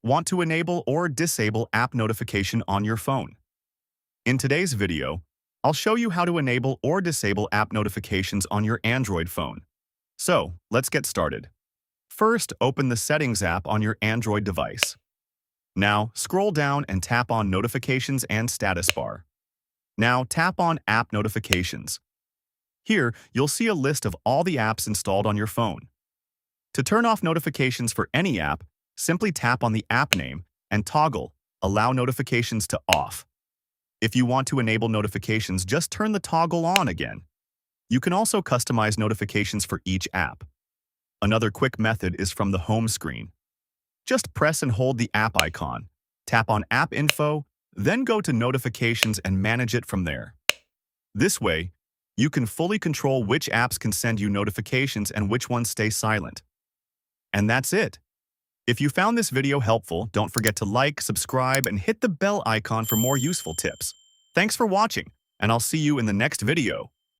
Want to enable or disable app notification on your phone? In today's video, I'll show you how to enable or disable app notifications on your Android phone. So, let's get started. First, open the Settings app on your Android device. Now, scroll down and tap on Notifications and Status Bar. Now, tap on App Notifications. Here, you'll see a list of all the apps installed on your phone. To turn off notifications for any app, simply tap on the app name and toggle Allow Notifications to Off. If you want to enable notifications, just turn the toggle on again. You can also customize notifications for each app. Another quick method is from the home screen. Just press and hold the app icon, tap on App Info, then go to Notifications and manage it from there. This way, you can fully control which apps can send you notifications and which ones stay silent. And that's it. If you found this video helpful, don't forget to like, subscribe, and hit the bell icon for more useful tips. Thanks for watching, and I'll see you in the next video.